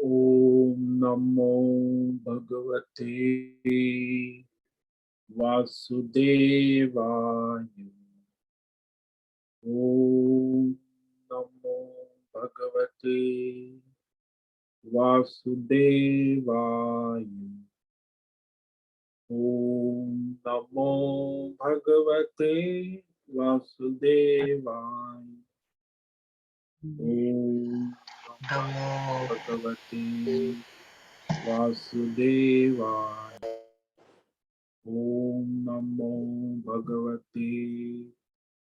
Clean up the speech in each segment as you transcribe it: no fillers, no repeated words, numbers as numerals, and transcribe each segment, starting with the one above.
ओम नमो भगवते वासुदेवाय। ओम नमो भगवते वासुदेवाय। ओम नमो भगवते वासुदेवाय। ओम नमो भगवते वासुदेवाय। ओम नमो भगवते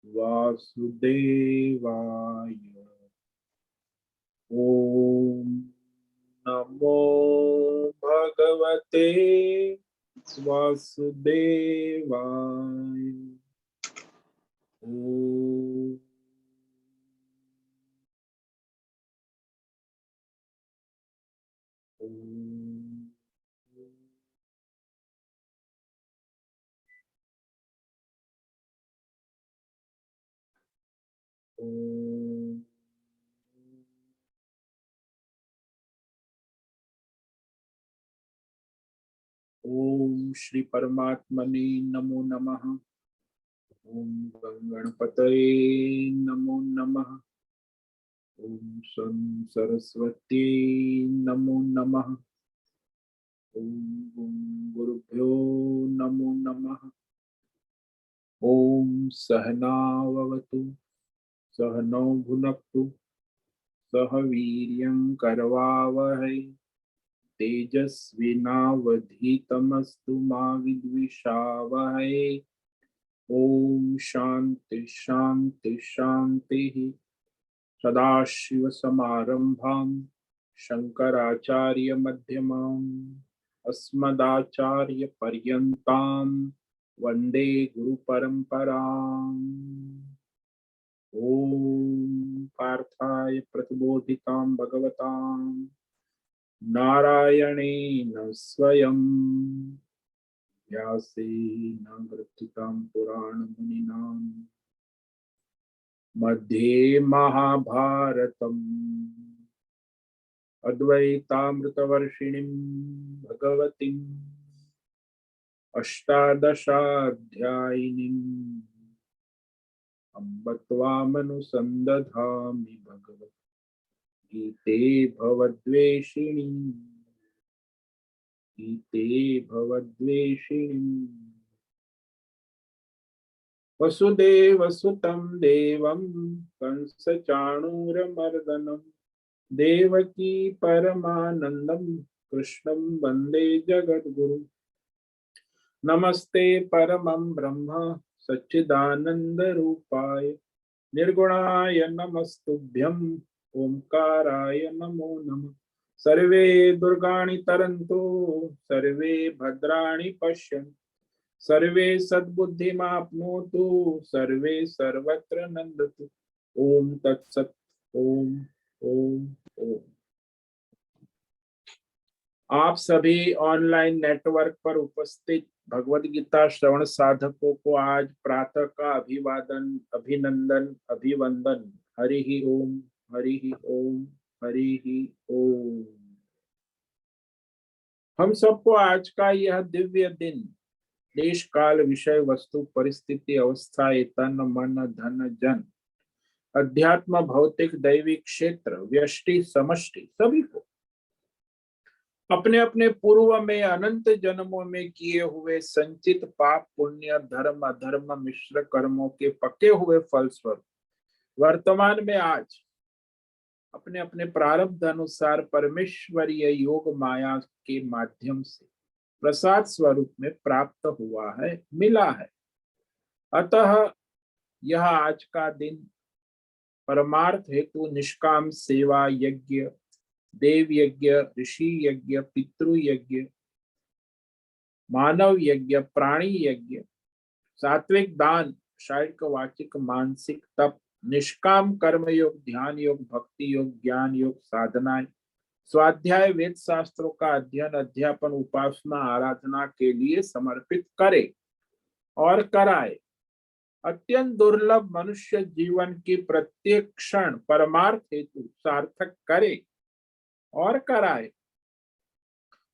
वासुदेवाय। ओम नमो भगवते वासुदेवाय। ओम ओम ओम श्री परमात्मने नमो नमः। ओम गणपतये नमो नमः। ओम सन सरस्वती नमो नमः। ओम गुरुभ्यो नमो नमः। ओम सहनाववतु सहनौ भुनक्तु सह वीर्यं करवावहै तेजस्विनावधीतमस्तु मा विद्विषावहै। ओम शांति शांति शांति। सदाशिवसमारंभां शंकराचार्यमध्यमाम् अस्मदाचार्यपर्यन्तां वन्दे गुरुपरम्पराम्। ओम पार्थाय प्रतिबोधितां भगवतां नारायणेन स्वयं व्यासेन ग्रथितां पुराणमुनिना मध्ये महाभारतम् अद्वैतामृतवर्षिणीं भगवतीं अष्टादशाध्यायिनीम् अम्ब त्वामनुसन्दधामि भगवद्गीते भवद्वेषिणी। गीते भवद्वेषिणी। वसुदेवसुतं देवं कंसचाणूरमर्दनं देवकी परमानन्दं कृष्णं वन्दे जगद्गुरुं। नमस्ते परमं ब्रह्म सच्चिदानन्दरूपाय निर्गुणाय नमस्तुभ्यं ओंकाराय नमो नमः। सर्वे दुर्गाणि तरन्तु सर्वे भद्राणि पश्यन्तु सर्वे सद्बुद्धिमाप्नोतु सर्वे सर्वत्र नन्दतु। ओम तत्सत्। ओम ओम ओम। आप सभी ऑनलाइन नेटवर्क पर उपस्थित भगवद गीता श्रवण साधकों को आज प्रातः का अभिवादन अभिनंदन अभिवंदन। हरि ही ओम हरि ही ओम हरि ही ओम। हम सबको आज का यह दिव्य दिन देश काल विषय वस्तु परिस्थिति अवस्था तन मन धन जन अध्यात्म भौतिक दैविक क्षेत्र व्यष्टि समष्टि सभी को अपने अपने पूर्व में अनंत जन्मों में किए हुए संचित पाप पुण्य धर्म अधर्म मिश्र कर्मों के पके हुए फलस्वरूप वर्तमान में आज अपने अपने प्रारब्ध अनुसार परमेश्वरीय योग माया के माध्यम से प्रसाद स्वरूप में प्राप्त हुआ है मिला है। अतः यह आज का दिन परमार्थ हेतु निष्काम सेवा यज्ञ देव यज्ञ ऋषि यज्ञ पितृ यज्ञ मानव यज्ञ प्राणी यज्ञ सात्विक दान शारीरिक वाचिक मानसिक तप निष्काम कर्म योग ध्यान योग भक्ति योग ज्ञान योग साधनाएं स्वाध्याय वेद शास्त्रों का अध्ययन अध्यापन उपासना आराधना के लिए समर्पित करे और कराए। अत्यंत दुर्लभ मनुष्य जीवन की प्रत्येक क्षण परमार्थ हेतु सार्थक करे और कराए।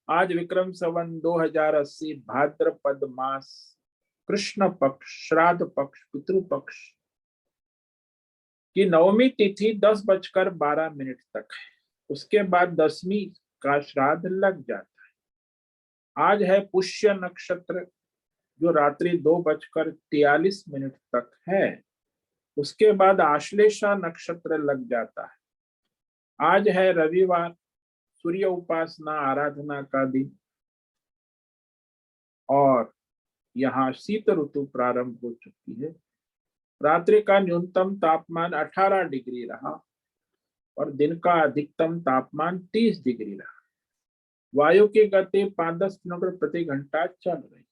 आज विक्रम संवत 2080 भाद्रपद मास कृष्ण पक्ष श्राद्ध पक्ष पितृपक्ष की नवमी तिथि 10:12 तक है। उसके बाद 10वीं का श्राद्ध लग जाता है। आज है पुष्य नक्षत्र जो रात्रि 2:43 तक है। उसके बाद आश्लेषा नक्षत्र लग जाता है। आज है रविवार, सूर्य उपासना आराधना का दिन और यहाँ शीत ऋतु प्रारंभ हो चुकी है। रात्रि का न्यूनतम तापमान 18 डिग्री रहा और दिन का अधिकतम तापमान 30 डिग्री रहा। वायु की गति 5-10 किलोमीटर प्रति घंटा चल रही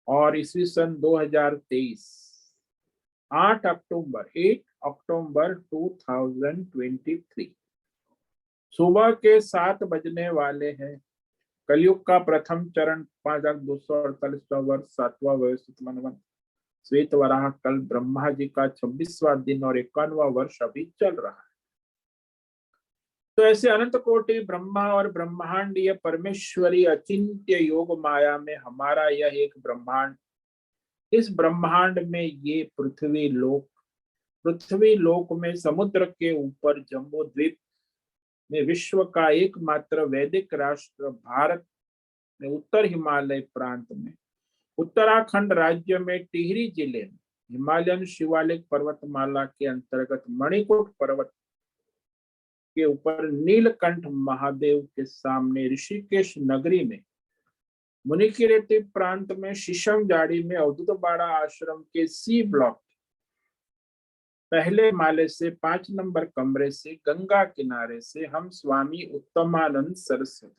और ईस्वी सन 2023 8 अक्टूबर 2023 सुबह के 7 बजने वाले हैं। कलयुग का प्रथम चरण 5248वां वर्ष 7वां व्यवस्थित मनवंत श्वेत वराह कल ब्रह्मा जी का 26वां दिन और 51वां वर्ष अभी चल रहा है। तो ऐसे अनंत कोटि ब्रह्मा और ब्रह्मांडीय परमेश्वरी अचिंत्य योग माया में हमारा यह एक ब्रह्मांड, इस ब्रह्मांड में ये पृथ्वी लोक में समुद्र के ऊपर जम्बू द्वीप में विश्व का एकमात्र वैदिक राष्ट्र भारत में उत्तर हिमालय प्रांत में उत्तराखंड राज्य में टिहरी जिले में हिमालयन शिवालिक पर्वतमाला के अंतर्गत मणिकूट पर्वत के ऊपर नीलकंठ महादेव के सामने ऋषिकेश नगरी में मुनिकीरेती प्रांत में शीशम जाड़ी में अवधूतबाड़ा आश्रम के सी ब्लॉक पहले माले से 5 नंबर कमरे से गंगा किनारे से हम स्वामी उत्तमानंद सरस्वती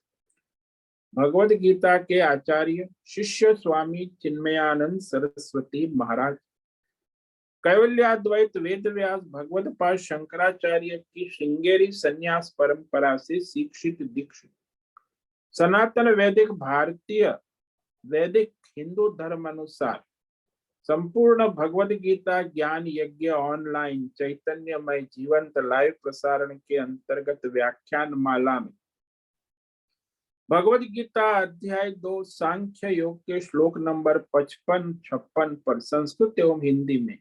भगवद गीता के आचार्य शिष्य स्वामी चिन्मयानंद सरस्वती महाराज कैवल्याद्वैत वेद व्यास भगवदपाद शंकराचार्य की श्रृंगेरी संन्यास परंपरा से शिक्षित दीक्षित सनातन वैदिक भारतीय वैदिक हिंदू धर्म अनुसार संपूर्ण भगवद गीता ज्ञान यज्ञ ऑनलाइन चैतन्यमय जीवंत लाइव प्रसारण के अंतर्गत व्याख्यान माला में भगवद गीता अध्याय 2 सांख्य योग के श्लोक नंबर 55-56 पर संस्कृत एवं हिंदी में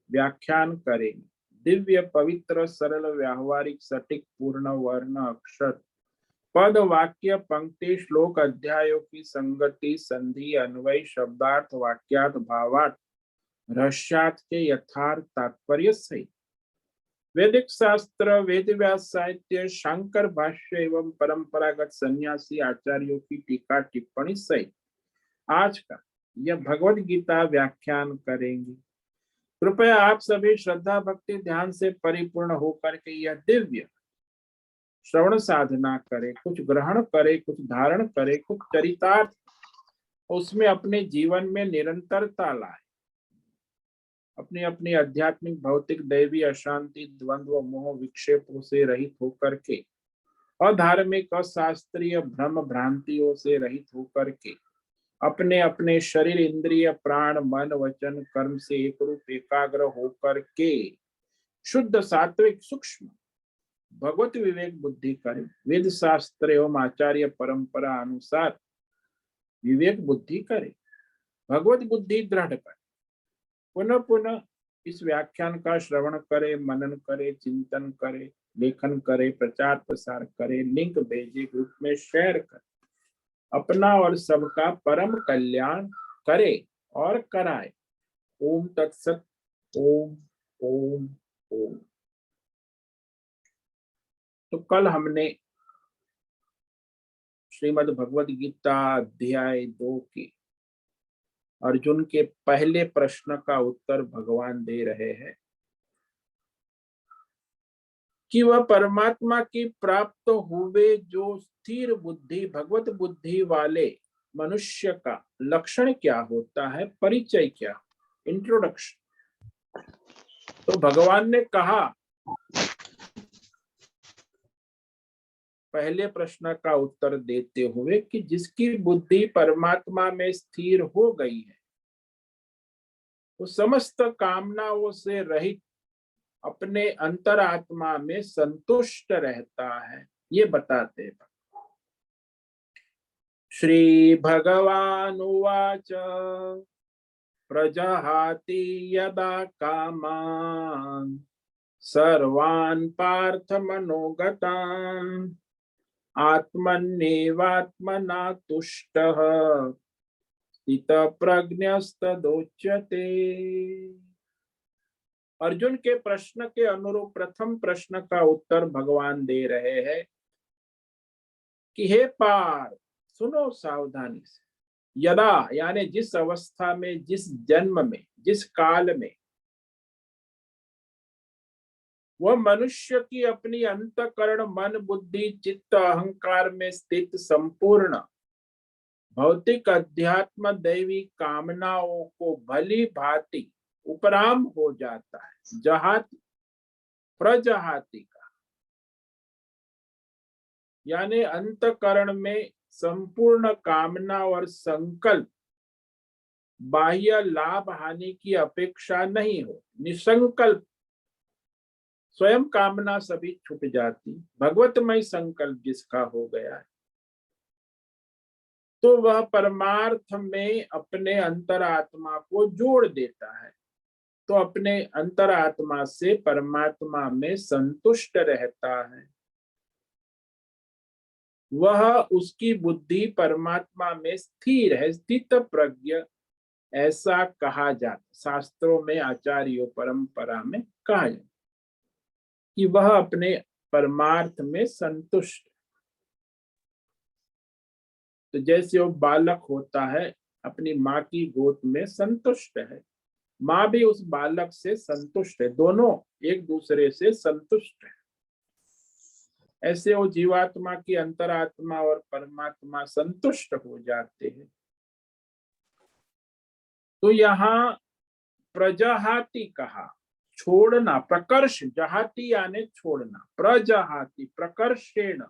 व्याख्यान करेंगे। दिव्य पवित्र सरल व्यावहारिक सटीक पूर्ण वर्ण अक्षर पद वाक्य पंक्ति श्लोक अध्यायों की संगति संधि अन्वय शब्दार्थ वाक्यार्थ भावार्थ रहस्यार्थ के यथार्थ तात्पर्य सहित वैदिक शास्त्र वेद व्यास साहित्य शंकर भाष्य एवं परंपरागत सन्यासी आचार्यों की टीका टिप्पणी सहित आज का यह भगवद गीता व्याख्यान करेंगे। कृपया आप सभी श्रद्धा भक्ति ध्यान से परिपूर्ण होकर के यह दिव्य श्रवण साधना करे, कुछ ग्रहण करे, कुछ धारण करे, कुछ चरितार्थ उसमें अपने जीवन में निरंतरता लाए, अपनी अपनी आध्यात्मिक भौतिक दैवी अशांति द्वंद्व मोह विक्षेपों से रहित होकर के अधार्मिक अशास्त्रीय भ्रम भ्रांतियों से रहित होकर के अपने अपने शरीर इंद्रिय प्राण मन वचन कर्म से एक रूप एकाग्र होकर के शुद्ध सात्विक सूक्ष्म भगवत विवेक बुद्धि करे, वेद शास्त्र एवं आचार्य परंपरा अनुसार विवेक बुद्धि करे, भगवत बुद्धि दृढ़ करे, पुनः पुनः इस व्याख्यान का श्रवण करे, मनन करे, चिंतन करे, लेखन करे, प्रचार प्रसार करे, लिंक भेजे, ग्रुप में शेयर करे, अपना और सबका परम कल्याण करे और कराए। ओम तत्सत। ओम ओम ओम। तो कल हमने श्रीमद् भगवद गीता अध्याय 2 के अर्जुन के पहले प्रश्न का उत्तर भगवान दे रहे हैं कि वह परमात्मा की प्राप्त हुए जो स्थिर बुद्धि भगवत बुद्धि वाले मनुष्य का लक्षण क्या होता है, परिचय क्या, इंट्रोडक्शन। तो भगवान ने कहा पहले प्रश्न का उत्तर देते हुए कि जिसकी बुद्धि परमात्मा में स्थिर हो गई है वो समस्त कामनाओं से रहित अपने अंतरात्मा में संतुष्ट रहता है, ये बताते हैं। श्री भगवानुवाच प्रजहाति यदा कामान् सर्वान् पार्थ मनोगतान् आत्मन्येवात्मना तुष्टः स्थितप्रज्ञस्तदोच्यते। अर्जुन के प्रश्न के अनुरूप प्रथम प्रश्न का उत्तर भगवान दे रहे हैं कि हे पार्थ, सुनो सावधानी से। यदा यानी जिस अवस्था में, जिस जन्म में, जिस काल में वह मनुष्य की अपनी अंतकरण, मन, बुद्धि, चित्त, अहंकार में स्थित संपूर्ण भौतिक, अध्यात्म, दैवी कामनाओं को भली भांति उपराम हो जाता है, जहाति, प्रजहाति का यानी अंतकरण में संपूर्ण कामना और संकल्प बाह्य लाभ हानि की अपेक्षा नहीं हो, निसंकल्प स्वयं कामना सभी छूट जाती, भगवतमय संकल्प जिसका हो गया है, तो वह परमार्थ में अपने अंतरात्मा को जोड़ देता है, तो अपने अंतरात्मा से परमात्मा में संतुष्ट रहता है। वह, उसकी बुद्धि परमात्मा में स्थिर है, स्थित प्रज्ञ ऐसा कहा जाता, शास्त्रों में, आचार्यों परंपरा में कहा जाता कि वह अपने परमार्थ में संतुष्ट। तो जैसे वो बालक होता है अपनी माँ की गोद में संतुष्ट है, माँ भी उस बालक से संतुष्ट है, दोनों एक दूसरे से संतुष्ट है। ऐसे वो जीवात्मा की अंतरात्मा और परमात्मा संतुष्ट हो जाते हैं। तो यहाँ प्रजहाति कहा, छोड़ना, प्रकर्ष, जहाति यानी छोड़ना, प्रजहाति प्रकर्षेण,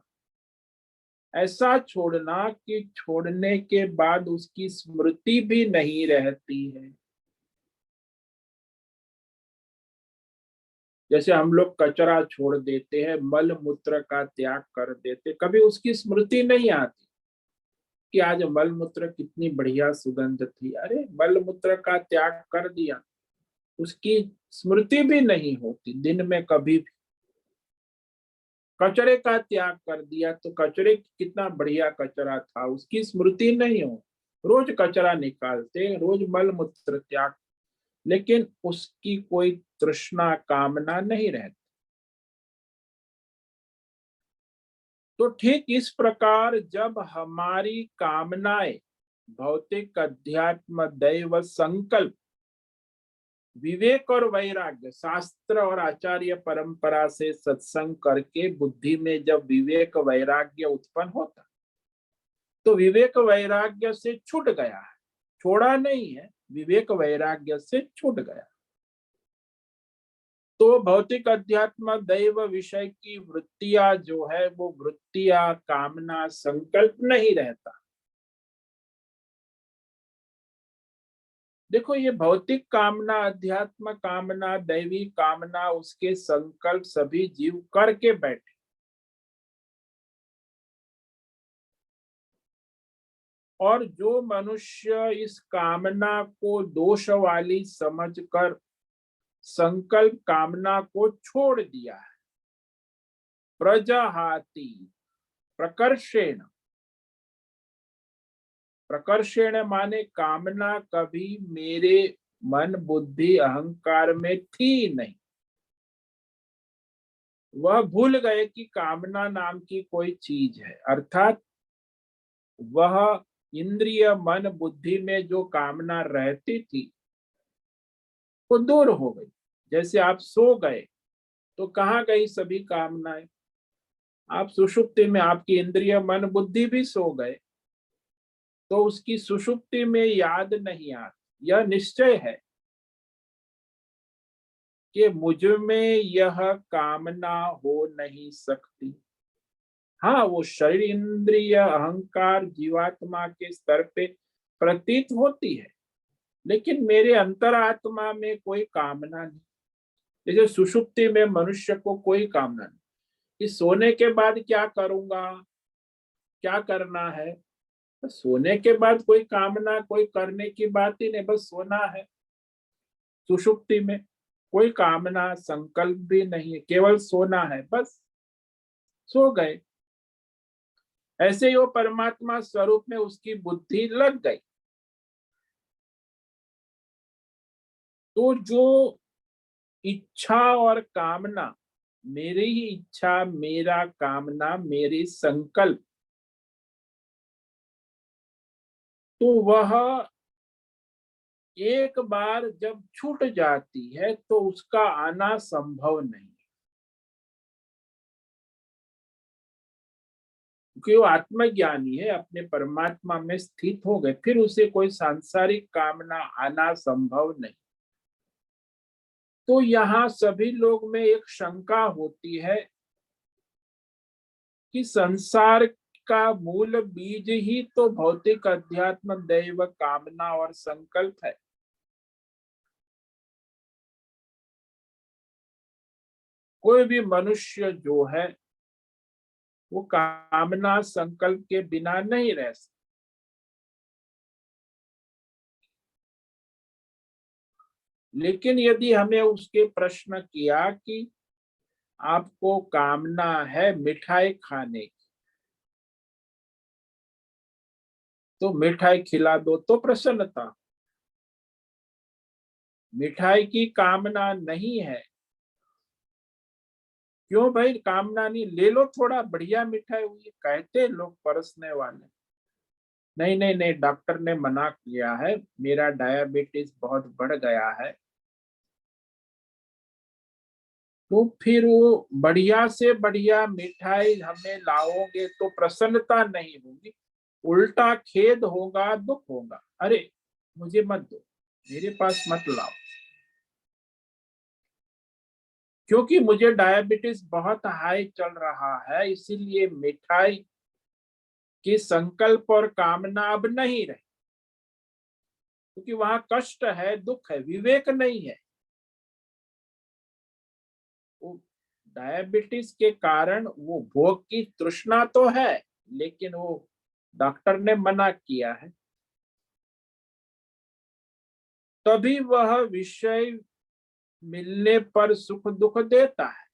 ऐसा छोड़ना कि छोड़ने के बाद उसकी स्मृति भी नहीं रहती है। जैसे हम लोग कचरा छोड़ देते हैं, मल मूत्र का त्याग कर देते, कभी उसकी स्मृति नहीं आती कि आज मल मूत्र कितनी बढ़िया सुगंध थी, अरे मल मूत्र का त्याग कर दिया, उसकी स्मृति भी नहीं होती दिन में कभी भी। कचरे का त्याग कर दिया तो कचरे कितना बढ़िया कचरा था, उसकी स्मृति नहीं हो, रोज कचरा निकालते, रोज मल मूत्र त्याग, लेकिन उसकी कोई तृष्णा, कामना नहीं रहती। तो ठीक इस प्रकार जब हमारी कामनाएं भौतिक, अध्यात्म, दैव, संकल्प, विवेक और वैराग्य, शास्त्र और आचार्य परंपरा से सत्संग करके बुद्धि में जब विवेक वैराग्य उत्पन्न होता, तो विवेक वैराग्य से छूट गया है, छोड़ा नहीं है, विवेक वैराग्य से छूट गया, तो भौतिक, अध्यात्म, दैव विषय की वृत्तियां जो है वो वृत्तियां, कामना, संकल्प नहीं रहता। देखो, ये भौतिक कामना, अध्यात्म कामना, दैवी कामना, उसके संकल्प सभी जीव करके बैठे, और जो मनुष्य इस कामना को दोष वाली समझकर संकल्प, कामना को छोड़ दिया है, प्रजहाति प्रकर्षेण, प्रकर्षेण माने कामना कभी मेरे मन, बुद्धि, अहंकार में थी नहीं, वह भूल गए कि कामना नाम की कोई चीज है, अर्थात वह इंद्रिय, मन, बुद्धि में जो कामना रहती थी वो दूर हो गई। जैसे आप सो गए तो कहाँ गई सभी कामनाएं, आप सुषुप्ति में, आपकी इंद्रिय, मन, बुद्धि भी सो गए, तो उसकी सुषुप्ति में याद नहीं आती। यह निश्चय है कि मुझ में यह कामना हो नहीं सकती। हाँ, वो शरीर, इंद्रिय, अहंकार जीवात्मा के स्तर पे प्रतीत होती है, लेकिन मेरे अंतरात्मा में कोई कामना नहीं। जैसे सुषुप्ति में मनुष्य को कोई कामना नहीं कि सोने के बाद क्या करूंगा, क्या करना है। तो सोने के बाद कोई कामना, कोई करने की बात ही नहीं, बस सोना है। सुषुप्ति में कोई कामना संकल्प भी नहीं है, केवल सोना है, बस सो गए। ऐसे ही वो परमात्मा स्वरूप में उसकी बुद्धि लग गई। तो जो इच्छा और कामना, मेरी ही इच्छा, मेरा कामना, मेरी संकल्प, तो वह एक बार जब छूट जाती है तो उसका आना संभव नहीं, क्योंकि वो आत्मज्ञानी है, अपने परमात्मा में स्थित हो गए, फिर उसे कोई सांसारिक कामना आना संभव नहीं। तो यहाँ सभी लोग में एक शंका होती है कि संसार का मूल बीज ही तो भौतिक अध्यात्म दैव कामना और संकल्प है। कोई भी मनुष्य जो है वो कामना संकल्प के बिना नहीं रह सकता। लेकिन यदि हमें उसके प्रश्न किया कि आपको कामना है मिठाई खाने की, तो मिठाई खिला दो तो प्रसन्नता। मिठाई की कामना नहीं है, क्यों भाई कामना नहीं, ले लो, थोड़ा बढ़िया मिठाई हुई, कहते लोग परसने वाले। नहीं नहीं नहीं, डॉक्टर ने मना किया है, मेरा डायबिटीज बहुत बढ़ गया है। तो फिर वो बढ़िया से बढ़िया मिठाई हमें लाओगे तो प्रसन्नता नहीं होगी, उल्टा खेद होगा, दुख होगा। अरे मुझे मत दो, मेरे पास मत लाओ, क्योंकि मुझे डायबिटीज बहुत हाई चल रहा है, इसीलिए मिठाई की संकल्प और कामना अब नहीं रहे, क्योंकि वहां कष्ट है, दुख है, विवेक नहीं है। वो डायबिटीज के कारण वो भोग की तृष्णा तो है, लेकिन वो डॉक्टर ने मना किया है, तभी वह विषय मिलने पर सुख दुख देता है।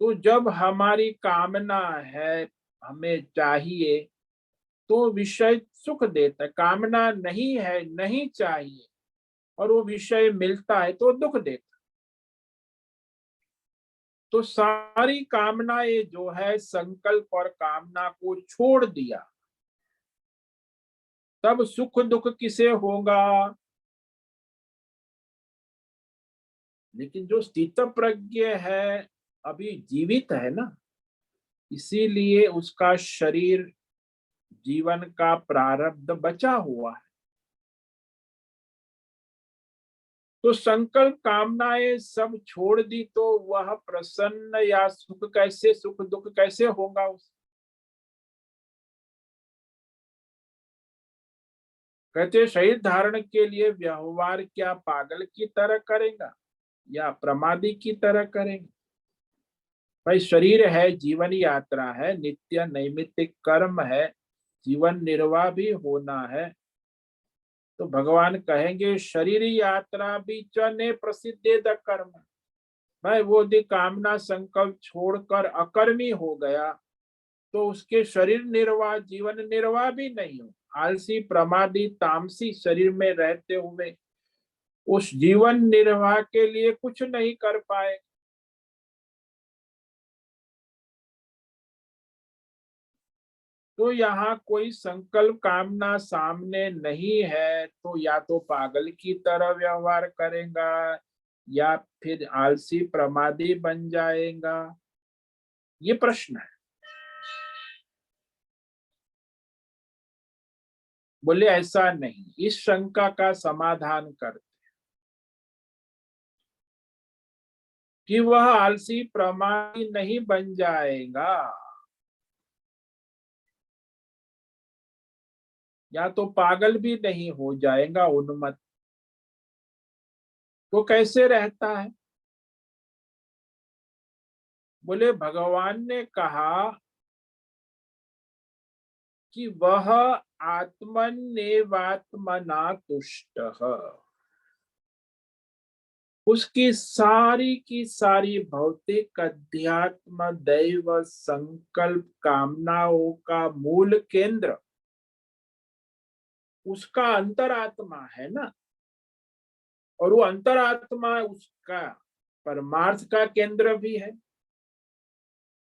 तो जब हमारी कामना है, हमें चाहिए, तो विषय सुख देता है। कामना नहीं है, नहीं चाहिए, और वो विषय मिलता है तो दुख देता है। तो सारी कामनाएं जो है, संकल्प और कामना को छोड़ दिया, तब सुख दुख किसे होगा। लेकिन जो स्थित प्रज्ञ है, अभी जीवित है ना, इसीलिए उसका शरीर, जीवन का प्रारब्ध बचा हुआ है। तो संकल्प कामनाएं सब छोड़ दी तो वह प्रसन्न या सुख कैसे, सुख दुख कैसे होगा उस। कहते शरीर धारण के लिए व्यवहार क्या पागल की तरह करेगा या प्रमादी की तरह करेगा। भाई शरीर है, जीवन यात्रा है, नित्य नैमित्तिक कर्म है, जीवन निर्वाह भी होना है। तो भगवान कहेंगे शरीर यात्रा भी चने प्रसिद्धे द कर्म। भाई वो यदि कामना संकल्प छोड़कर अकर्मी हो गया तो उसके शरीर निर्वाह, जीवन निर्वाह भी नहीं हो। आलसी प्रमादी तामसी शरीर में रहते हुए उस जीवन निर्वाह के लिए कुछ नहीं कर पाए। तो यहाँ कोई संकल्प कामना सामने नहीं है, तो या तो पागल की तरह व्यवहार करेगा या फिर आलसी प्रमादी बन जाएगा। ये प्रश्न है। बोले ऐसा नहीं, इस शंका का समाधान कर कि वह आलसी प्रमादी नहीं बन जाएगा। या तो पागल भी नहीं हो जाएगा उन्मत्त, तो कैसे रहता है? बोले भगवान ने कहा कि वह आत्मन्नेवात्मना तुष्टः, उसकी सारी की सारी भौतिक अध्यात्म दैव संकल्प कामनाओं का मूल केंद्र उसका अंतरात्मा है ना, और वो अंतरात्मा उसका परमार्थ का केंद्र भी है।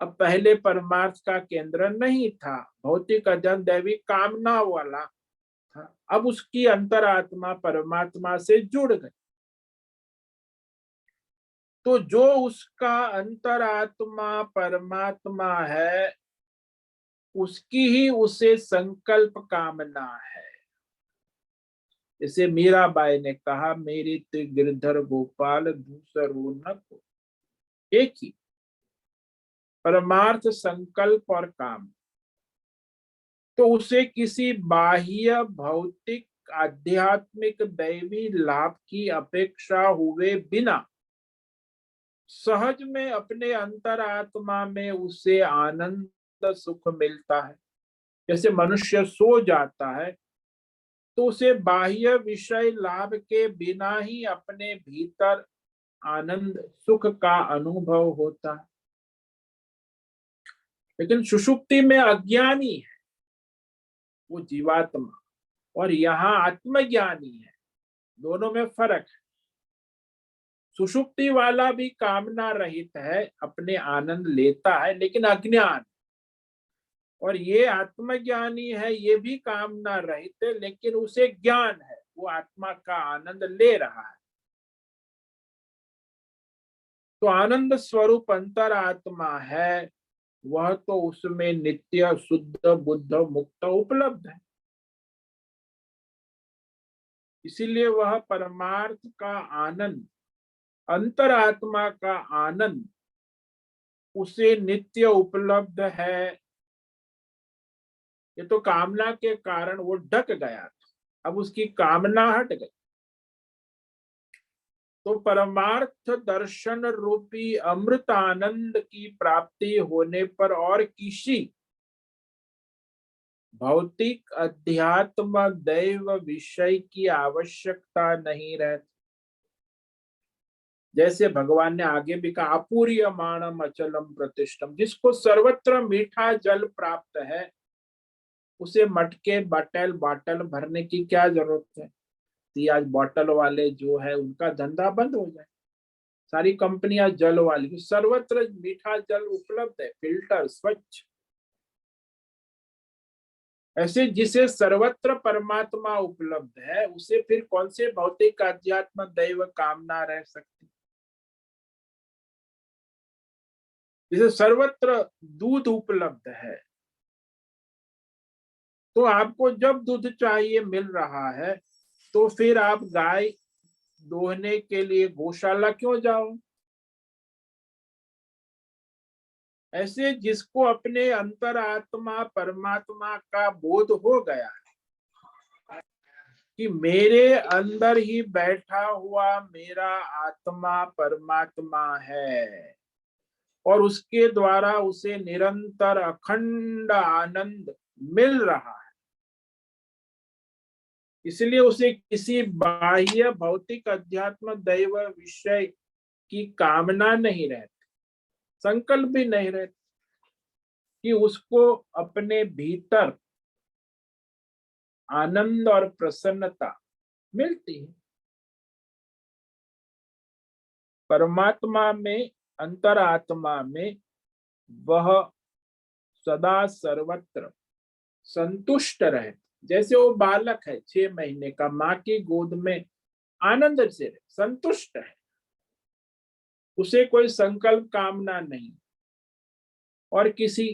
अब पहले परमार्थ का केंद्र नहीं था, भौतिक अध्ययन दैवी कामना वाला था, अब उसकी अंतरात्मा परमात्मा से जुड़ गई। तो जो उसका अंतरात्मा परमात्मा है, उसकी ही उसे संकल्प कामना है। जैसे मीराबाई ने कहा, मेरी तो गिरधर गोपाल दूसरो न को, एक ही परमार्थ संकल्प और काम। तो उसे किसी बाह्य भौतिक आध्यात्मिक दैवी लाभ की अपेक्षा हुए बिना सहज में अपने अंतरात्मा में उसे आनंद सुख मिलता है। जैसे मनुष्य सो जाता है तो उसे बाह्य विषय लाभ के बिना ही अपने भीतर आनंद सुख का अनुभव होता है। लेकिन सुषुप्ति में अज्ञानी है वो जीवात्मा, और यहाँ आत्मज्ञानी है, दोनों में फर्क है। सुषुप्ति वाला भी कामना रहित है, अपने आनंद लेता है लेकिन अज्ञान, और ये आत्मज्ञानी है, ये भी कामना रहित है लेकिन उसे ज्ञान है, वो आत्मा का आनंद ले रहा है। तो आनंद स्वरूप अंतरात्मा है, वह तो उसमें नित्य शुद्ध बुद्ध मुक्त उपलब्ध है। इसीलिए वह परमार्थ का आनंद, अंतरात्मा का आनंद उसे नित्य उपलब्ध है। ये तो कामना के कारण वो ढक गया था, अब उसकी कामना हट गई। तो परमार्थ दर्शन रूपी अमृत आनंद की प्राप्ति होने पर और किसी भौतिक अध्यात्म दैव विषय की आवश्यकता नहीं रहती। जैसे भगवान ने आगे भी कहा, अपूर्यमाणम अचलम प्रतिष्ठम, जिसको सर्वत्र मीठा जल प्राप्त है उसे मटके बटल बाटल भरने की क्या जरूरत है। कि आज बॉटल वाले जो है उनका धंधा बंद हो जाए, सारी कंपनियां जल वाली, सर्वत्र मीठा जल उपलब्ध है, फिल्टर स्वच्छ। ऐसे जिसे सर्वत्र परमात्मा उपलब्ध है उसे फिर कौन से भौतिक अध्यात्म दैव कामना रह सकती। जिसे सर्वत्र दूध उपलब्ध है, तो आपको जब दूध चाहिए मिल रहा है, तो फिर आप गाय दोहने के लिए गौशाला क्यों जाओ। ऐसे जिसको अपने अंतरात्मा परमात्मा का बोध हो गया कि मेरे अंदर ही बैठा हुआ मेरा आत्मा परमात्मा है, और उसके द्वारा उसे निरंतर अखंड आनंद मिल रहा है, इसलिए उसे किसी बाह्य भौतिक अध्यात्म दैव विषय की कामना नहीं रहती, संकल्प भी नहीं रहती कि उसको अपने भीतर आनंद और प्रसन्नता मिलती है। परमात्मा में, अंतरात्मा में वह सदा सर्वत्र संतुष्ट रहे। जैसे वो बालक है 6 महीने का, माँ की गोद में आनंद से रहे, संतुष्ट है, उसे कोई संकल्प कामना नहीं, और किसी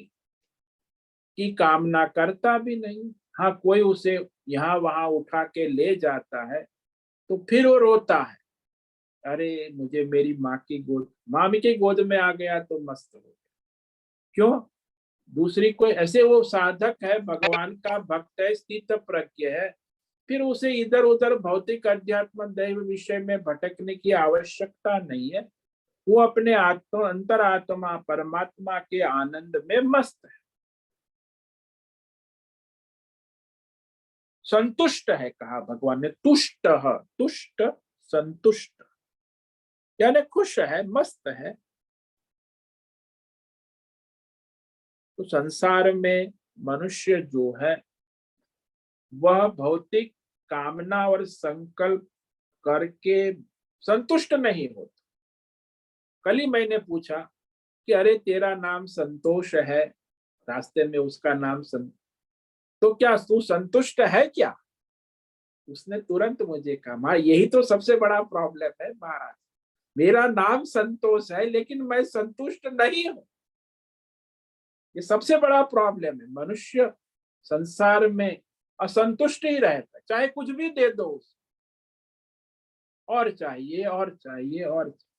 की कामना करता भी नहीं। हाँ, कोई उसे यहाँ वहां उठा के ले जाता है तो फिर वो रोता है, अरे मुझे मेरी माँ की गोद, मामी की गोद में आ गया तो मस्त हो गया। क्यों? दूसरी कोई ऐसे वो साधक है, भगवान का भक्त है, स्थित प्रज्ञ है, फिर उसे इधर उधर भौतिक अध्यात्म दैव विषय में भटकने की आवश्यकता नहीं है। वो अपने आत्मा अंतरात्मा परमात्मा के आनंद में मस्त है, संतुष्ट है। कहा भगवान ने तुष्ट, तुष्ट संतुष्ट, यानी खुश है, मस्त है। तो संसार में मनुष्य जो है वह भौतिक कामना और संकल्प करके संतुष्ट नहीं होता। कल ही मैंने पूछा कि अरे तेरा नाम संतोष है, रास्ते में उसका नाम तो क्या तू संतुष्ट है क्या? उसने तुरंत मुझे कहा, मां यही तो सबसे बड़ा प्रॉब्लम है महाराज, मेरा नाम संतोष है लेकिन मैं संतुष्ट नहीं हूं। ये सबसे बड़ा प्रॉब्लम है। मनुष्य संसार में असंतुष्ट ही रहता है, चाहे कुछ भी दे दो उसे, और चाहिए और चाहिए और चाहिए।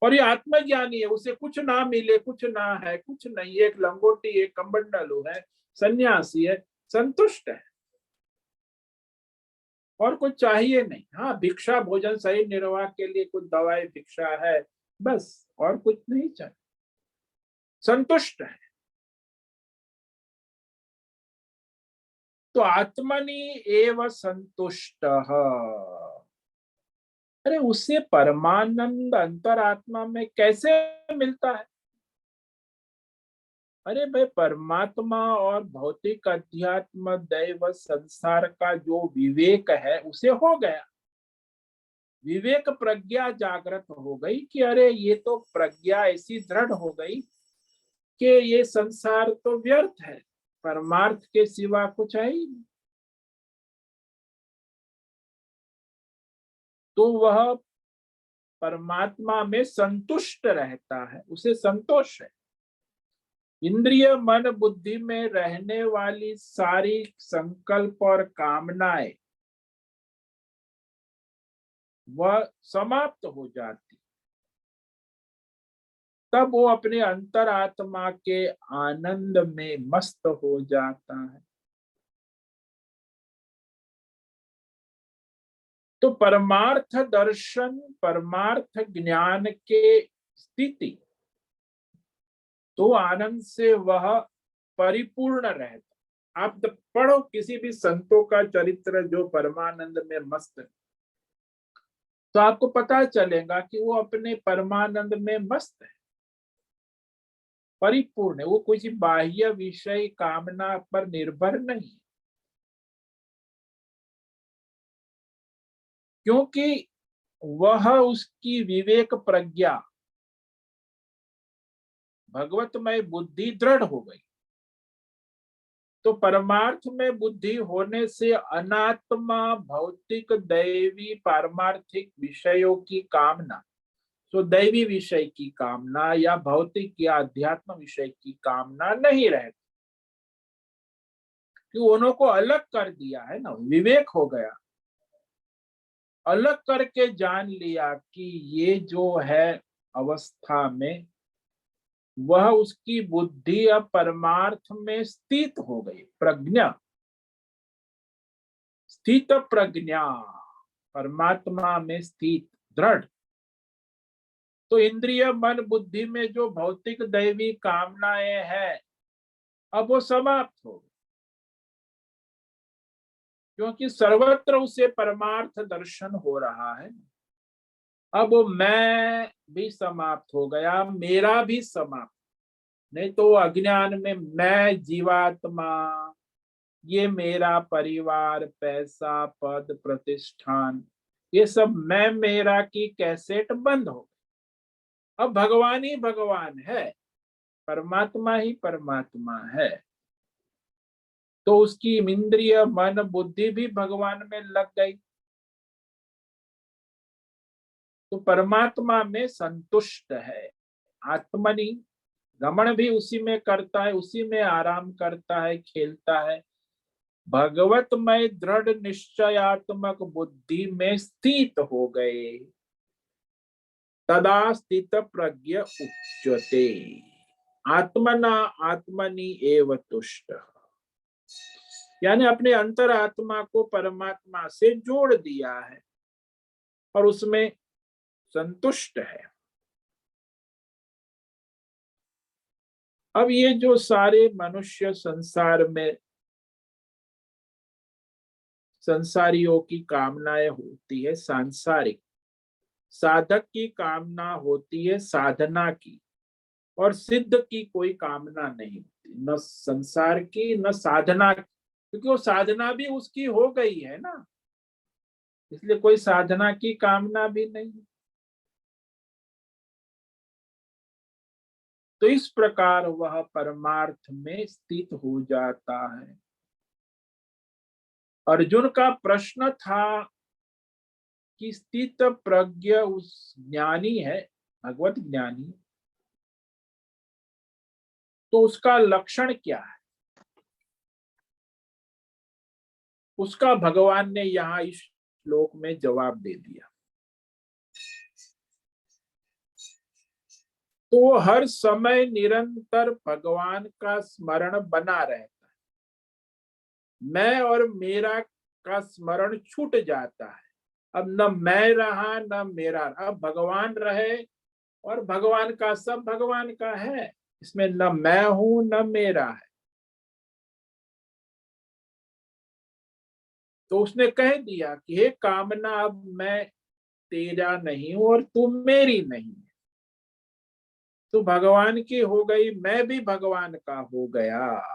और ये आत्मज्ञानी है, उसे कुछ ना मिले, कुछ ना है, कुछ नहीं, एक लंगोटी एक कमंडलू है, सन्यासी है, संतुष्ट है, और कुछ चाहिए नहीं। हाँ, भिक्षा भोजन सही निर्वाह के लिए कुछ दवाई भिक्षा है, बस, और कुछ नहीं चाहिए, संतुष्ट है। तो आत्मनि एव संतुष्ट, अरे उसे परमानंद अंतरात्मा में कैसे मिलता है? अरे भाई, परमात्मा और भौतिक अध्यात्म दैव संसार का जो विवेक है उसे हो गया, विवेक प्रज्ञा जागृत हो गई कि अरे ये तो प्रज्ञा ऐसी दृढ़ हो गई कि ये संसार तो व्यर्थ है, परमार्थ के सिवा कुछ है ही नहीं। तो वह परमात्मा में संतुष्ट रहता है, उसे संतोष है। इंद्रिय मन बुद्धि में रहने वाली सारी संकल्प और कामनाएं वह समाप्त हो जाती, तब वो अपने अंतरात्मा के आनंद में मस्त हो जाता है। तो परमार्थ दर्शन, परमार्थ ज्ञान के स्थिति तो आनंद से वह परिपूर्ण रहता। आप जब पढ़ो किसी भी संतों का चरित्र जो परमानंद में मस्त है, तो आपको पता चलेगा कि वो अपने परमानंद में मस्त है, परिपूर्ण है। वो कुछ बाह्य विषय कामना पर निर्भर नहीं, क्योंकि वह उसकी विवेक प्रज्ञा भगवतमय बुद्धि दृढ़ हो गई। तो परमार्थ में बुद्धि होने से अनात्मा भौतिक दैवी पारमार्थिक विषयों की कामना, तो दैवी विषय की कामना या भौतिक या अध्यात्म विषय की कामना नहीं रहती, कि उन्हों को अलग कर दिया है ना, विवेक हो गया, अलग करके जान लिया कि ये जो है अवस्था में वह उसकी बुद्धि अब परमार्थ में स्थित हो गई, प्रज्ञा, स्थित प्रज्ञा, परमात्मा में स्थित दृढ़। तो इंद्रिय मन बुद्धि में जो भौतिक दैवी कामनाएं हैं अब वो समाप्त हो, क्योंकि सर्वत्र उसे परमार्थ दर्शन हो रहा है। अब मैं भी समाप्त हो गया, मेरा भी समाप्त, नहीं तो अज्ञान में मैं जीवात्मा, ये मेरा परिवार, पैसा, पद, प्रतिष्ठान, ये सब मैं मेरा की कैसेट बंद हो। अब भगवान ही भगवान है, परमात्मा ही परमात्मा है। तो उसकी इंद्रिय मन बुद्धि भी भगवान में लग गई, तो परमात्मा में संतुष्ट है। आत्मनि, रमण भी उसी में करता है, उसी में आराम करता है, खेलता है। भगवतमय दृढ़ निश्चयात्मक बुद्धि में स्थित हो गए, तदा स्थित प्रज्ञ उच्यते। आत्मना आत्मनि एव तुष्ट, यानी अपने अंतर आत्मा को परमात्मा से जोड़ दिया है और उसमें संतुष्ट है। अब ये जो सारे मनुष्य संसार में संसारियों की कामनाएं होती है, सांसारिक, साधक की कामना होती है साधना की, और सिद्ध की कोई कामना नहीं होती, न संसार की न साधना की, क्योंकि वो साधना भी उसकी हो गई है ना, इसलिए कोई साधना की कामना भी नहीं। तो इस प्रकार वह परमार्थ में स्थित हो जाता है। अर्जुन का प्रश्न था कि स्थित प्रज्ञ उस ज्ञानी है, भगवत ज्ञानी, तो उसका लक्षण क्या है? उसका भगवान ने यहाँ इस श्लोक में जवाब दे दिया। तो वो हर समय निरंतर भगवान का स्मरण बना रहता है, मैं और मेरा का स्मरण छूट जाता है। अब न मैं रहा न मेरा, अब भगवान रहे और भगवान का सब भगवान का है, इसमें न मैं हूं न मेरा है। तो उसने कह दिया कि हे कामना, अब मैं तेरा नहीं हूं और तू मेरी नहीं है, तू भगवान की हो गई, मैं भी भगवान का हो गया।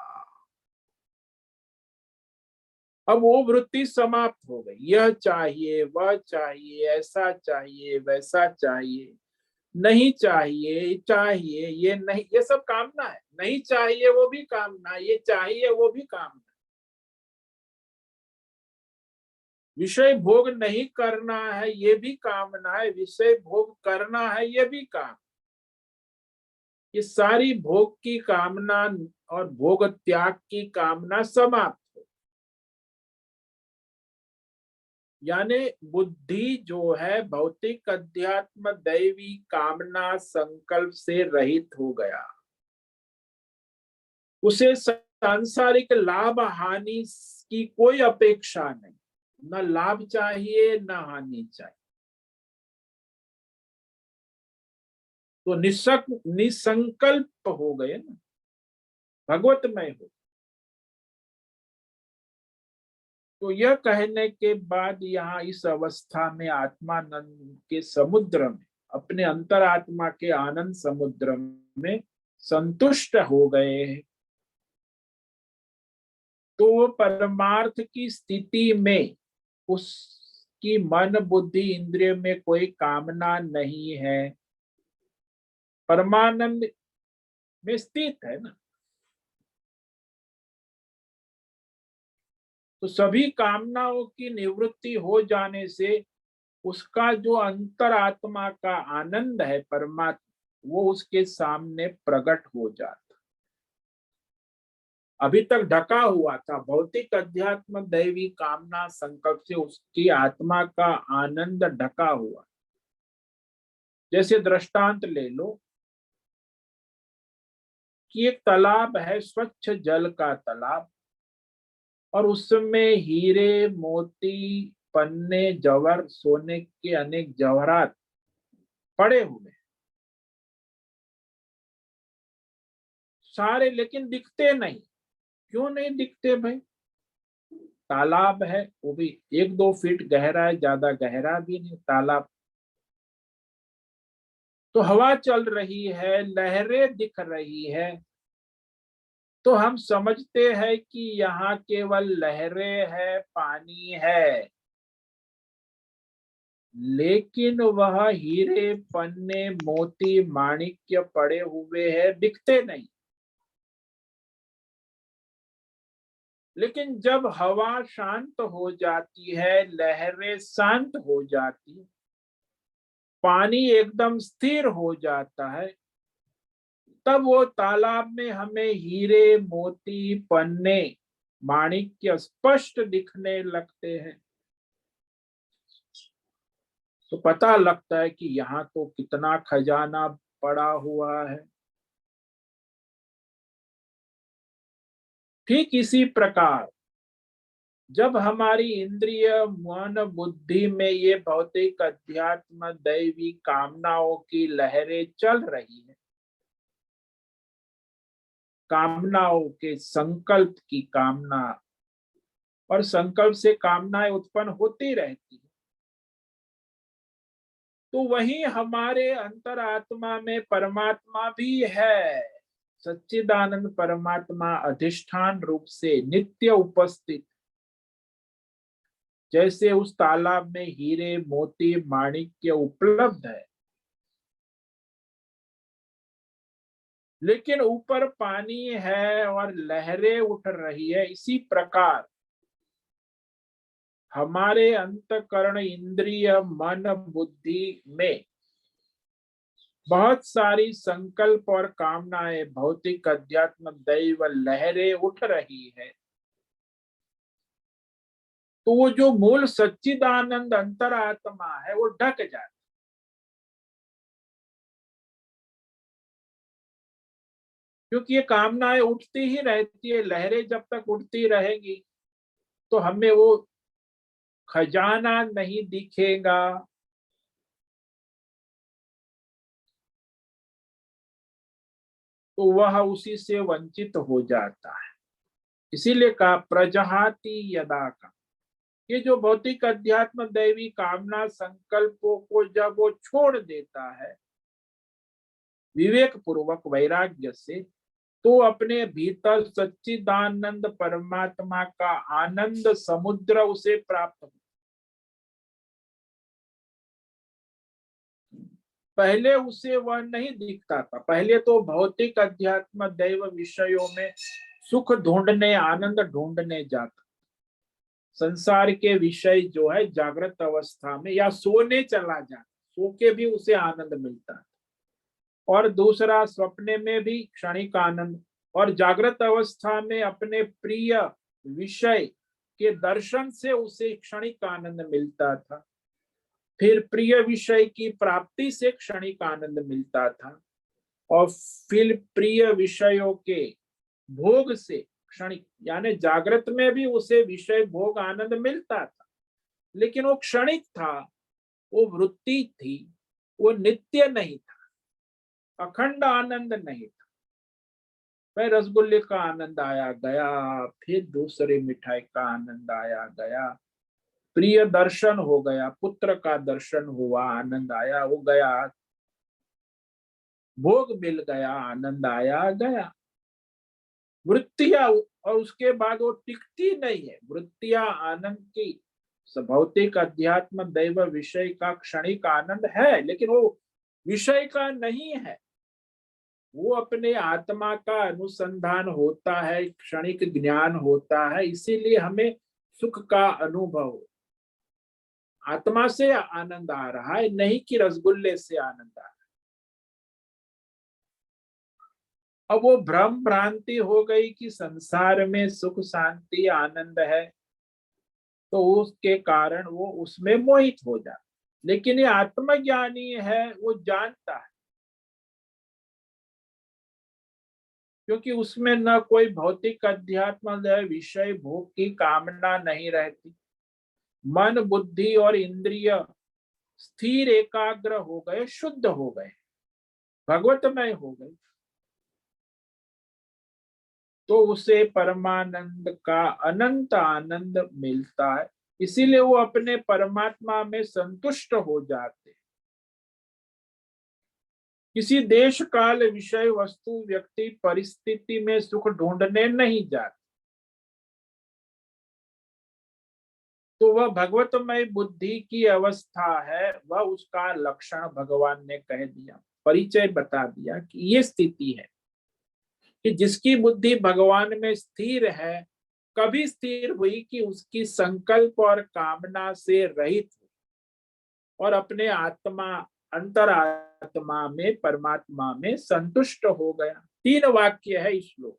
अब वो वृत्ति समाप्त हो गई, यह चाहिए वह चाहिए, ऐसा चाहिए वैसा चाहिए, नहीं चाहिए चाहिए, ये नहीं, ये सब कामना है। नहीं चाहिए वो भी कामना, ये चाहिए वो भी कामना। विषय भोग नहीं करना है ये भी कामना है, विषय भोग करना है ये भी काम। ये सारी भोग की कामना और भोग त्याग की कामना समाप्त हो, यानी बुद्धि जो है भौतिक अध्यात्म दैवी कामना संकल्प से रहित हो गया। उसे सांसारिक लाभ हानि की कोई अपेक्षा नहीं, न लाभ चाहिए न हानि चाहिए। तो निसंकल्प हो गए ना, भगवतमय हो। तो यह कहने के बाद यहाँ इस अवस्था में आत्मानंद के समुद्र में, अपने अंतरात्मा के आनंद समुद्र में संतुष्ट हो गए। तो वो परमार्थ की स्थिति में उसकी मन बुद्धि इंद्रिय में कोई कामना नहीं है, परमानंद में स्थित है ना। तो सभी कामनाओं की निवृत्ति हो जाने से उसका जो अंतरात्मा का आनंद है परमात्मा, वो उसके सामने प्रकट हो जाता। अभी तक ढका हुआ था भौतिक अध्यात्म दैवी कामना संकल्प से, उसकी आत्मा का आनंद ढका हुआ। जैसे दृष्टांत ले लो कि एक तालाब है, स्वच्छ जल का तालाब, और उसमें हीरे मोती पन्ने जवाहर सोने के अनेक जवाहरात पड़े हुए सारे, लेकिन दिखते नहीं। क्यों नहीं दिखते भाई? तालाब है, वो भी 1-2 फीट गहरा है, ज्यादा गहरा भी नहीं तालाब। तो हवा चल रही है, लहरें दिख रही है, तो हम समझते हैं कि यहाँ केवल लहरें है, पानी है, लेकिन वह हीरे पन्ने मोती माणिक्य पड़े हुए हैं, दिखते नहीं। लेकिन जब हवा शांत हो जाती है, लहरें शांत हो जाती, पानी एकदम स्थिर हो जाता है, तब वो तालाब में हमें हीरे मोती पन्ने माणिक्य स्पष्ट दिखने लगते हैं। तो पता लगता है कि यहाँ तो कितना खजाना पड़ा हुआ है। ठीक इसी प्रकार जब हमारी इंद्रिय मन बुद्धि में ये भौतिक अध्यात्म दैवी कामनाओं की लहरें चल रही है, कामनाओं के संकल्प की कामना, और संकल्प से कामनाएं उत्पन्न होती रहती है, तो वही हमारे अंतरात्मा में परमात्मा भी है। सच्चिदानंद परमात्मा अधिष्ठान रूप से नित्य उपस्थित, जैसे उस तालाब में हीरे मोती माणिक्य उपलब्ध है, लेकिन ऊपर पानी है और लहरें उठ रही है, इसी प्रकार हमारे अंतकरण इंद्रिय मन बुद्धि में बहुत सारी संकल्प और कामनाएं भौतिक अध्यात्म दैव लहरें उठ रही है, तो वो जो मूल सच्चिदानंद अंतरात्मा है वो ढक जाता है। क्योंकि ये कामनाएं उठती ही रहती है, लहरें जब तक उठती रहेगी तो हमें वो खजाना नहीं दिखेगा, तो वह उसी से वंचित हो जाता है। इसीलिए कहा प्रजहाति यदा का, ये जो भौतिक अध्यात्म दैवी कामना संकल्पों को जब वो छोड़ देता है विवेक पूर्वक वैराग्य से, तो अपने भीतर सच्चिदानंद परमात्मा का आनंद समुद्र उसे प्राप्त हो। पहले उसे वह नहीं दिखता था, पहले तो भौतिक अध्यात्म दैव विषयों में सुख ढूंढने आनंद ढूंढने जाता, संसार के विषय जो है जागृत अवस्था में या सोने चला जाता, सो के भी उसे आनंद मिलता है, और दूसरा स्वप्ने में भी क्षणिक आनंद, और जागृत अवस्था में अपने प्रिय विषय के दर्शन से उसे क्षणिक आनंद मिलता था, फिर प्रिय विषय की प्राप्ति से क्षणिक आनंद मिलता था, और फिर प्रिय विषयों के भोग से क्षणिक, यानी जागृत में भी उसे विषय भोग आनंद मिलता था, लेकिन वो क्षणिक था, वो वृत्ति थी, वो नित्य नहीं था, अखंड आनंद नहीं था। फिर रसगुल्ले का आनंद आया गया, फिर दूसरे मिठाई का आनंद आया गया, प्रिय दर्शन हो गया, पुत्र का दर्शन हुआ आनंद आया वो गया, भोग मिल गया आनंद आया गया, वृत्तियां, और उसके बाद वो टिकती नहीं है वृत्तियां आनंद की। भौतिक अध्यात्म दैव विषय का क्षणिक आनंद है, लेकिन वो विषय का नहीं है, वो अपने आत्मा का अनुसंधान होता है, क्षणिक ज्ञान होता है, इसीलिए हमें सुख का अनुभव आत्मा से आनंद आ रहा है, नहीं कि रसगुल्ले से आनंद आ रहा है। अब वो भ्रम भ्रांति हो गई कि संसार में सुख शांति आनंद है, तो उसके कारण वो उसमें मोहित हो जाता, लेकिन ये आत्मज्ञानी है, वो जानता है, क्योंकि उसमें न कोई भौतिक अध्यात्म विषय भोग की कामना नहीं रहती, मन बुद्धि और इंद्रिय स्थिर एकाग्र हो गए, शुद्ध हो गए, भगवतमय हो गए, तो उसे परमानंद का अनंत आनंद मिलता है, इसीलिए वो अपने परमात्मा में संतुष्ट हो जाते। किसी देश काल विषय वस्तु व्यक्ति परिस्थिति में सुख ढूंढने नहीं जाते, तो वह भगवतमय बुद्धि की अवस्था है, वह उसका लक्षण भगवान ने कह दिया, परिचय बता दिया कि ये स्थिति है कि जिसकी बुद्धि भगवान में स्थिर है, कभी स्थिर हुई कि उसकी संकल्प और कामना से रहित, और अपने आत्मा अंतरात्मा में परमात्मा में संतुष्ट हो गया। 3 वाक्य है इस श्लोक।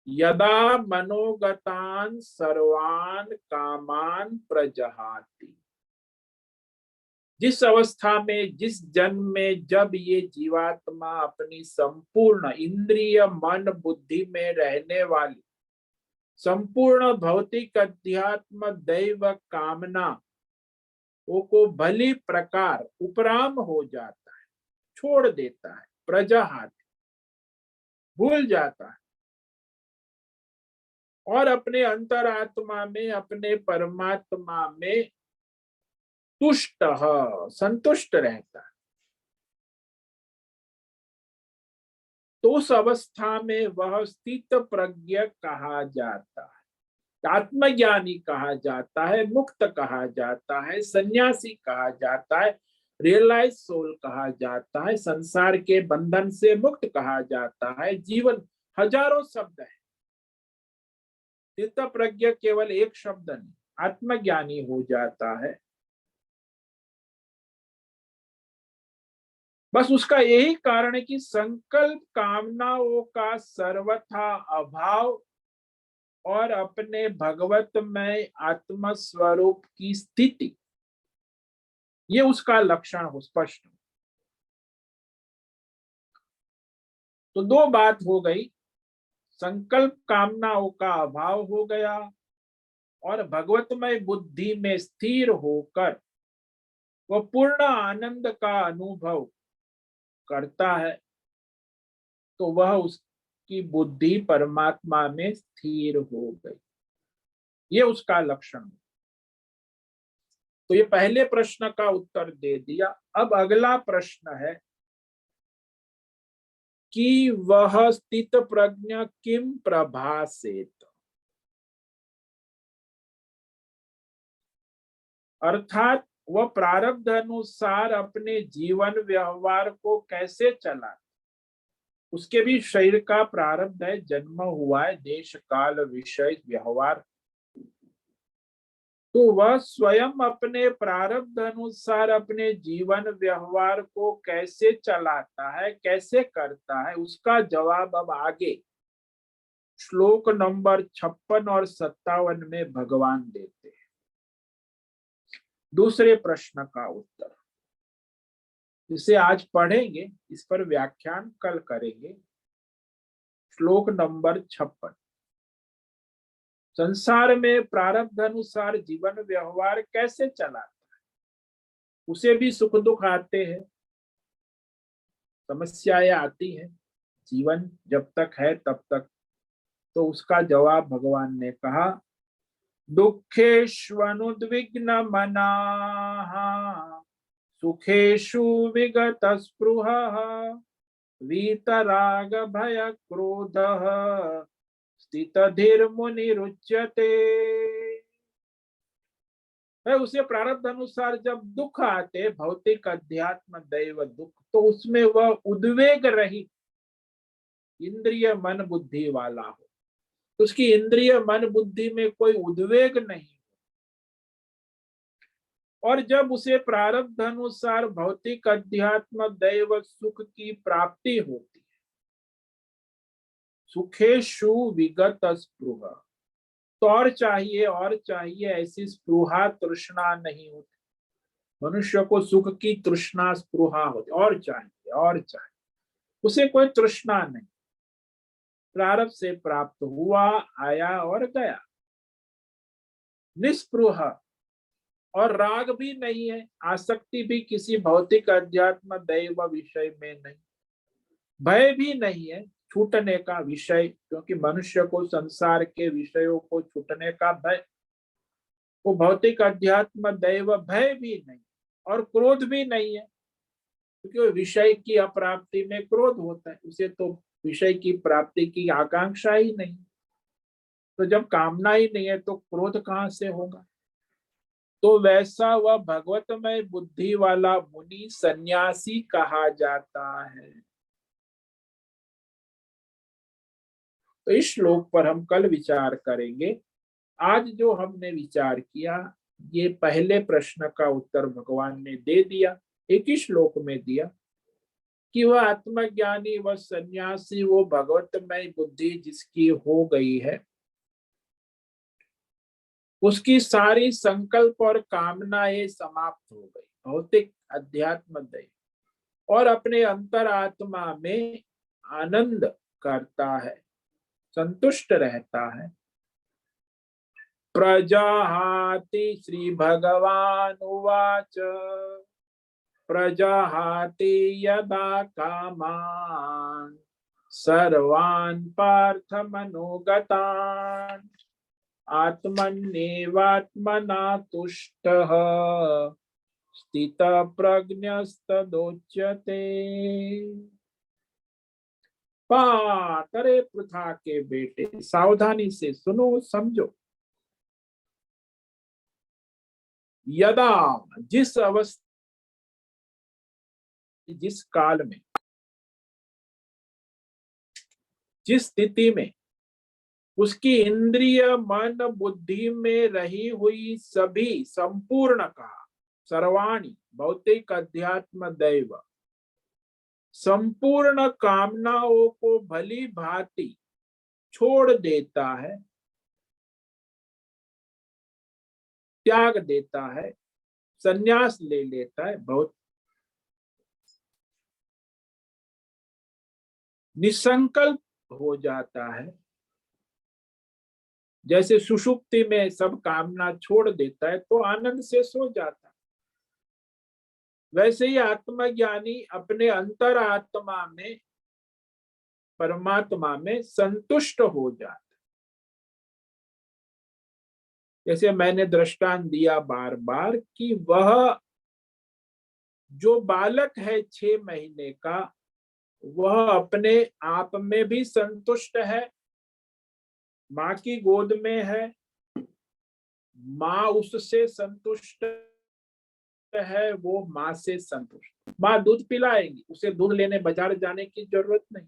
यदा मनोगतान सर्वान कामान प्रजहाति, जिस अवस्था में, जिस जन्म में जब ये जीवात्मा अपनी संपूर्ण इंद्रिय मन बुद्धि में रहने वाली संपूर्ण भौतिक अध्यात्म दैव कामना को भली प्रकार उपराम हो जाता है, छोड़ देता है, प्रजहात भूल जाता है और अपने अंतरात्मा में, अपने परमात्मा में तुष्ट संतुष्ट रहता है, तो उस अवस्था में वह स्थित प्रज्ञ कहा जाता है, आत्मज्ञानी कहा जाता है, मुक्त कहा जाता है, सन्यासी कहा जाता है, रियलाइज सोल कहा जाता है, संसार के बंधन से मुक्त कहा जाता है। जीवन हजारों शब्द है, स्थित प्रज्ञ केवल एक शब्द नहीं, आत्मज्ञानी हो जाता है। बस उसका यही कारण है कि संकल्प कामनाओं का सर्वथा अभाव और अपने भगवतमय आत्म स्वरूप की स्थिति, ये उसका लक्षण हो स्पष्ट। तो दो बात हो गई, संकल्प कामनाओं का अभाव हो गया और भगवतमय बुद्धि में स्थिर होकर वह पूर्ण आनंद का अनुभव करता है, तो वह उसकी बुद्धि परमात्मा में स्थिर हो गई, ये उसका लक्षण। तो ये पहले प्रश्न का उत्तर दे दिया। अब अगला प्रश्न है कि वह स्थित प्रज्ञ किम प्रभासेत, अर्थात वह प्रारब्ध अनुसार अपने जीवन व्यवहार को कैसे चला। उसके भी शरीर का प्रारब्ध है, जन्म हुआ है, देश काल विषय व्यवहार, तो वह स्वयं अपने प्रारब्ध अनुसार अपने जीवन व्यवहार को कैसे चलाता है, कैसे करता है, उसका जवाब अब आगे श्लोक नंबर 56 और 57 में भगवान देते हैं। दूसरे प्रश्न का उत्तर जिसे आज पढ़ेंगे, इस पर व्याख्यान कल करेंगे। श्लोक नंबर 56, संसार में प्रारब्ध अनुसार जीवन व्यवहार कैसे चलाता है, उसे भी सुख दुख आते हैं, समस्याएं आती हैं, जीवन जब तक है तब तक। तो उसका जवाब भगवान ने कहा, दुखेष्वनुद्विग्न मनाः सुखेषु विगत स्पृहः वीतराग भय क्रोधः स्थितधीर मुनिरुच्यते। उसे प्रारब्ध अनुसार जब दुख आते, भौतिक अध्यात्म दैव दुख, तो उसमें वह उद्वेग रहित इंद्रिय मन बुद्धि वाला हो, उसकी इंद्रिय मन बुद्धि में कोई उद्वेग नहीं, और जब उसे प्रारब्ध अनुसार भौतिक अध्यात्म दैव सुख की प्राप्ति होती है, सुखेषु विगत स्पृहा, तो और चाहिए ऐसी स्पृहा तृष्णा नहीं होती। मनुष्य को सुख की तृष्णा स्पृहा होती, और चाहिए, उसे कोई तृष्णा नहीं, प्रारब्ध से प्राप्त हुआ, आया और गया, निस्पृह, और राग भी नहीं है, आसक्ति भी किसी भौतिक अध्यात्म दैव विषय में नहीं, भय भी नहीं है छूटने का विषय, क्योंकि मनुष्य को संसार के विषयों को छूटने का भय, वो भौतिक अध्यात्म दैव भय भी नहीं, और क्रोध भी नहीं है, क्योंकि विषय की अप्राप्ति में क्रोध होता है, उसे तो विषय की प्राप्ति की आकांक्षा ही नहीं, तो जब कामना ही नहीं है तो क्रोध कहां से होगा। तो वैसा वह भगवतमय बुद्धि वाला मुनि सन्यासी कहा जाता है। तो इस श्लोक पर हम कल विचार करेंगे। आज जो हमने विचार किया, ये पहले प्रश्न का उत्तर भगवान ने दे दिया, एक ही श्लोक में दिया कि वह आत्मज्ञानी, वह सन्यासी, वो भगवतमय बुद्धि जिसकी हो गई है, उसकी सारी संकल्प और कामनाएं समाप्त हो गई, भौतिक अध्यात्म दैव और अपने अंतरात्मा में आनंद करता है, संतुष्ट रहता है। प्रजाहाति श्री भगवान उवाच प्रजाहाति यदा कामान सर्वान् पार्थ मनोगतान् आत्मन्येवात्मना तुष्टः स्थितप्रज्ञस्तदोच्यते। पातरे पृथा के बेटे, सावधानी से सुनो समझो। यदा, जिस अवस्था, जिस काल में, जिस स्थिति में उसकी इंद्रिय मन बुद्धि में रही हुई सभी, संपूर्ण कहा, सर्वाणी भौतिक अध्यात्म दैव, संपूर्ण कामनाओं को भली भांति छोड़ देता है, त्याग देता है, संन्यास ले लेता है, बहुत निसंकल्प हो जाता है। जैसे सुषुप्ति में सब कामना छोड़ देता है तो आनंद से सो जाता है, वैसे ही आत्मज्ञानी अपने अंतर आत्मा में, परमात्मा में संतुष्ट हो जाता है। जैसे मैंने दृष्टांत दिया बार बार कि वह जो बालक है 6 महीने का, वह अपने आप में भी संतुष्ट है, माँ की गोद में है, माँ उससे संतुष्ट है, वो माँ से संतुष्ट। माँ दूध पिलाएगी, उसे दूध लेने बाजार जाने की जरूरत नहीं।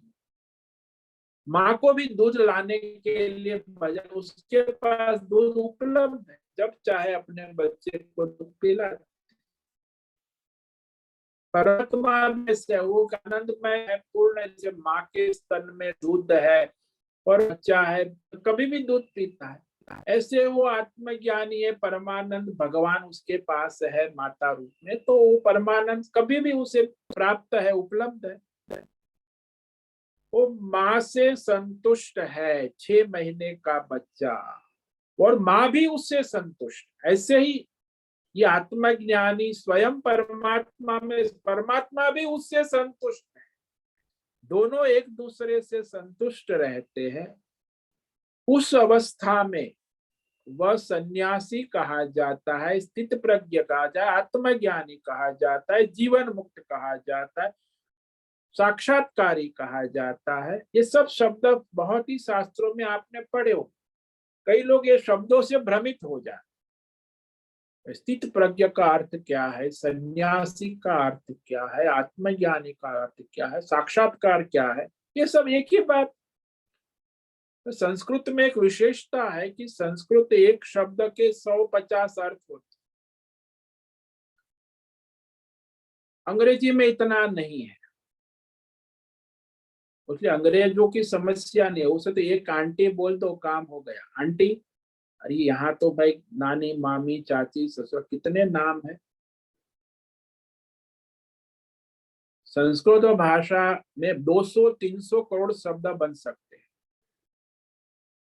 माँ को भी दूध लाने के लिए बाजार, उसके पास दूध उपलब्ध है, जब चाहे अपने बच्चे को दूध पिला। परमात्मा में से वो आनंदमय है, पूर्ण, जैसे माँ के स्तन में दूध है और बच्चा है, कभी भी दूध पीता है, ऐसे वो आत्मज्ञानी है, परमानंद भगवान उसके पास है माता रूप में, तो वो परमानंद कभी भी उसे प्राप्त है, उपलब्ध है। वो माँ से संतुष्ट है, 6 महीने का बच्चा, और माँ भी उससे संतुष्ट। ऐसे ही ये आत्मज्ञानी स्वयं परमात्मा में, परमात्मा भी उससे संतुष्ट है, दोनों एक दूसरे से संतुष्ट रहते हैं। उस अवस्था में वह सन्यासी कहा जाता है, स्थित प्रज्ञ कहा जाए, आत्मज्ञानी कहा जाता है, जीवन मुक्त कहा जाता है, साक्षात्कारी कहा जाता है। ये सब शब्द बहुत ही शास्त्रों में आपने पढ़े हो। कई लोग ये शब्दों से भ्रमित हो जाते। स्थित प्रज्ञ का अर्थ क्या है, सन्यासी का अर्थ क्या है, आत्मज्ञानी का अर्थ क्या है, साक्षात्कार क्या है, ये सब एक ही बात। तो संस्कृत में एक विशेषता है कि संस्कृत एक शब्द के 150 अर्थ होते, अंग्रेजी में इतना नहीं है। उसलिए अंग्रेजों की समस्या नहीं है, उसे तो एक आंटी बोल दो काम हो गया, आंटी। अरे यहाँ तो भाई नानी, मामी, चाची, ससुर, कितने नाम है। संस्कृत भाषा में 200-300 करोड़ शब्द बन सकते हैं,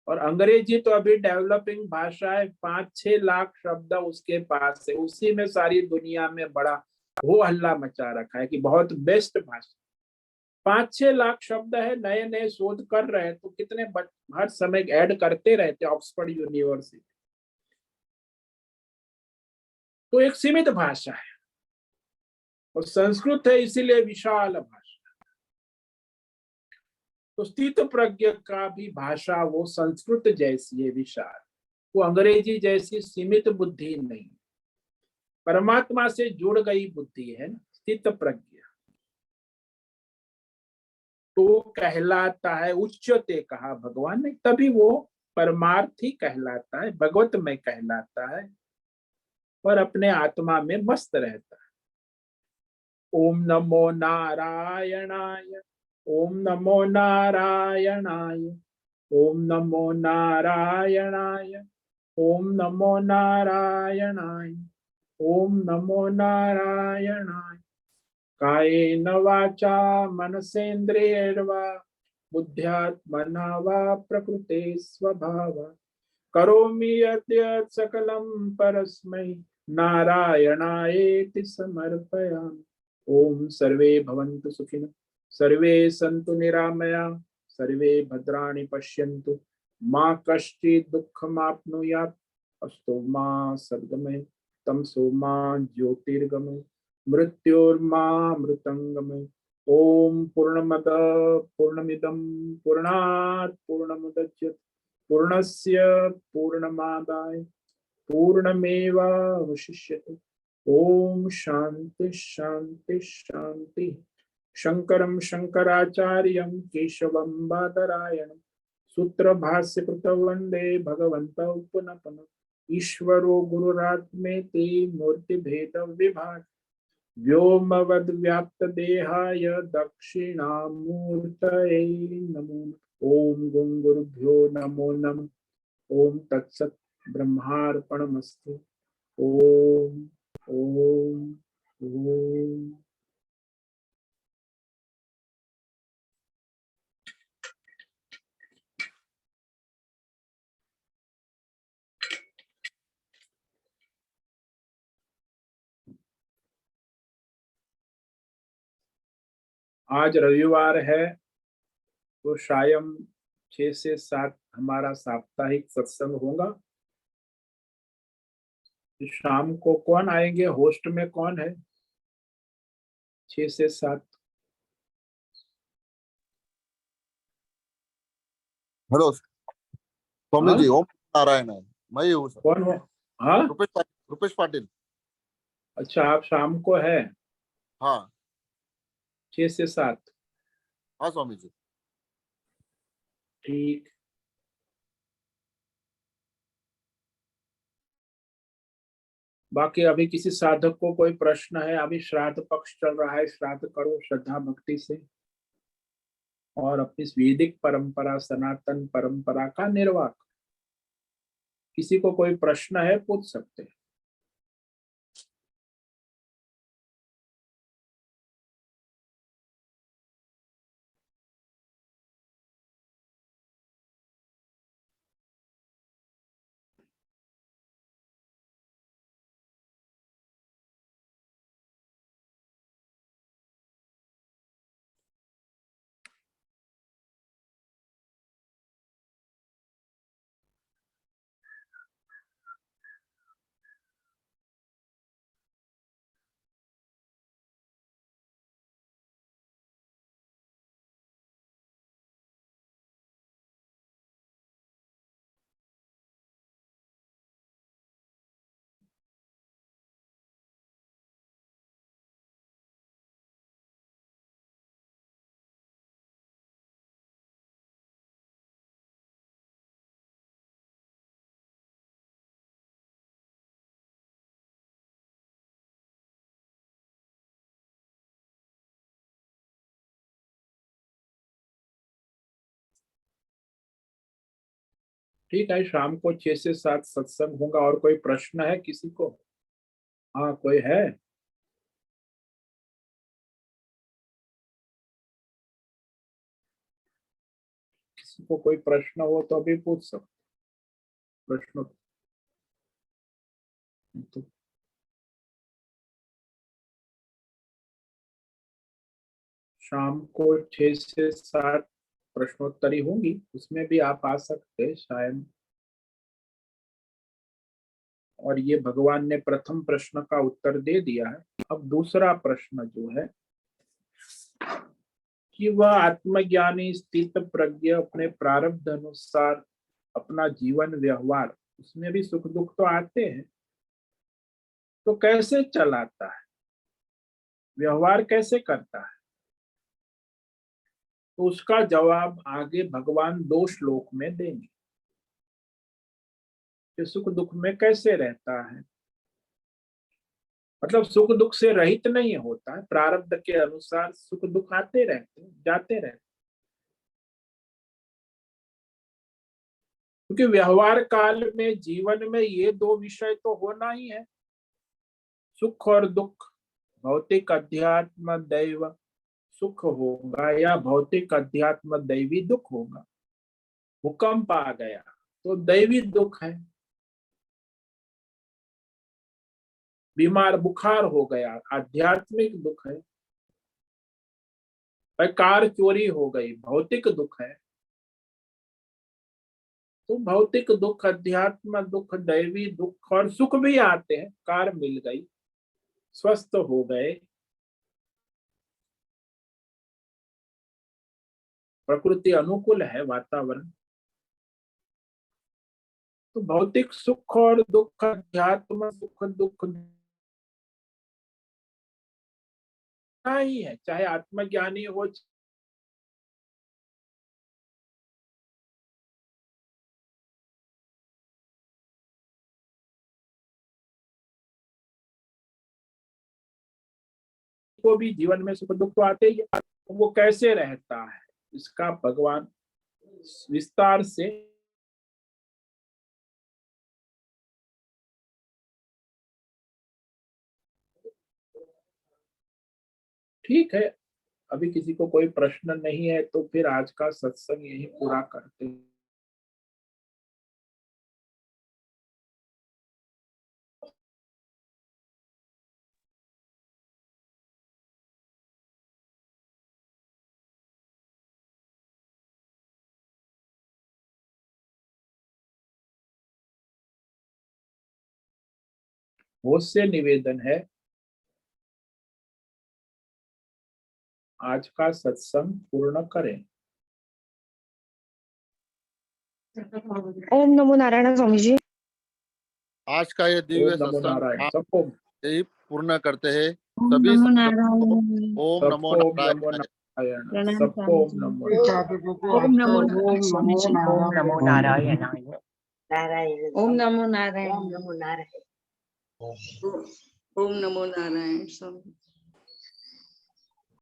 और अंग्रेजी तो अभी डेवलपिंग भाषा है, 5-6 लाख शब्द उसके पास है, उसी में सारी दुनिया में बड़ा हो हल्ला मचा रखा है कि बहुत बेस्ट भाषा। 5-6 लाख शब्द है, नए नए शोध कर रहे हैं तो कितने हर समय ऐड करते रहते, ऑक्सफोर्ड यूनिवर्सिटी। तो एक सीमित भाषा है, और संस्कृत है इसीलिए विशाल भाषा। तो स्थित प्रज्ञ का भी भाषा वो संस्कृत जैसी है, विशाल। वो अंग्रेजी जैसी सीमित बुद्धि नहीं, परमात्मा से जुड़ गई बुद्धि है, स्थित प्रज्ञ। तो कहलाता है उच्चते, कहा भगवान ने, तभी वो परमार्थी कहलाता है, भगवत में कहलाता है, और अपने आत्मा में मस्त रहता है। ओम नमो नारायणाय, ओम नमो नारायणाय, ओम नमो नारायणाय, ओम नमो नारायणाय। ओम नमो नारायणाय। कायेन वाचा मनसेन्द्रियैर्वा बुद्ध्यात्मना वा प्रकृते स्वभावा करोमि यद्यत् सकलं परस्मै नारायणायेति समर्पयामि। ओम सर्वे भवन्तु सुखिनः, सर्वे सन्तु निरामया, सर्वे भद्राणि पश्यन्तु, मा कश्चित् दुःखमाप्नुयात्। अस्तु मा सद्गमय, तमसो मा ज्योतिर्गमय, मृत्योर्मा मृतंगमय। ओम पूर्णमद पूर्णमिदं पूर्णात् पूर्णमुदच्यते पूर्णस्य पूर्णमादाय पूर्णमेवावशिष्यते। ओम शांति शांति शांति। शंकरं शंकराचार्यं केशवं बादरायणं सूत्र भाष्य कृत वंदे भगवन्तौ पुनः पुनः। ईश्वरो गुरुरात्मेति मूर्ति भेद विभाग व्योमवद्व्याप्तदेहाय दक्षिणामूर्तये नमो। ओम गुं गुरुभ्यो नमो नमः। ओम तत्सत् ब्रह्मार्पणमस्तु। ओम ओम ओम। आज रविवार है तो शायद 6 से 7 हमारा साप्ताहिक सत्संग होगा। शाम को कौन आएंगे, होस्ट में कौन है? 6 से 7 हेलो स्वामी हाँ जी, ओम नारायण है। मैं ही हूँ सर, कौन हो? हाँ रुपेश पाटिल। अच्छा, आप शाम को है हाँ 6 से 7। हाँ स्वामी जी। ठीक। बाकी अभी किसी साधक को कोई प्रश्न है? अभी श्राद्ध पक्ष चल रहा है, श्राद्ध करो श्रद्धा भक्ति से और अपनी वैदिक परंपरा सनातन परंपरा का निर्वाह। किसी को कोई प्रश्न है पूछ सकते हैं। ठीक है, शाम को 6 से 7 सत्संग होगा। और कोई प्रश्न है किसी को? हाँ कोई है? किसी को कोई प्रश्न हो तो अभी पूछ सकते। प्रश्न तो शाम को 6 से 7 प्रश्नोत्तरी होंगी, उसमें भी आप आ सकते हैं शायद। और ये भगवान ने प्रथम प्रश्न का उत्तर दे दिया है। अब दूसरा प्रश्न जो है कि वह आत्मज्ञानी स्थित प्रज्ञ अपने प्रारब्ध अनुसार अपना जीवन व्यवहार, उसमें भी सुख दुख तो आते हैं, तो कैसे चलाता है, व्यवहार कैसे करता है? तो उसका जवाब आगे भगवान 2 श्लोक में देंगे कि सुख दुख में कैसे रहता है। मतलब सुख दुख से रहित नहीं होता है, प्रारब्ध के अनुसार सुख दुख आते रहते हैं, जाते रहते हैं। क्योंकि व्यवहार काल में जीवन में ये 2 विषय तो होना ही है। सुख और दुख, भौतिक अध्यात्म दैव सुख होगा या भौतिक अध्यात्म दैवी दुख होगा। भूकंप आ गया तो दैवी दुख है, बीमार बुखार हो गया आध्यात्मिक दुख है, कार चोरी हो गई भौतिक दुख है। तो भौतिक दुख, अध्यात्म दुख, दैवी दुख और सुख भी आते हैं। कार मिल गई, स्वस्थ हो गए, प्रकृति अनुकूल है, वातावरण। तो भौतिक सुख और दुख, अध्यात्म सुख दुख ही है, चाहे आत्मज्ञानी हो को भी जीवन में सुख दुख तो आते ही है। वो कैसे रहता है इसका भगवान विस्तार से ठीक है। अभी किसी को कोई प्रश्न नहीं है तो फिर आज का सत्संग यही पूरा करते हैं। बहुत से निवेदन है, आज का सत्संग पूर्ण करें। ओम नमो नारायण स्वामी जी। आज का ये ओम दिव्य नमो सत्संग नारायण। आप सबको यही पूर्ण करते हैं। ओम सभी नमो सज्जनों को नारायण। ओम नमो सबको ओम नमो नारायण। नारायण। प्रणाम सबको ओम स्वामी नमो जी। ओम नमो नारायण स्वामी जी। ओम नमो नारायण ओम नमो नारायण। ओम नमो नारायण ओम नमो नारायण स्वामी।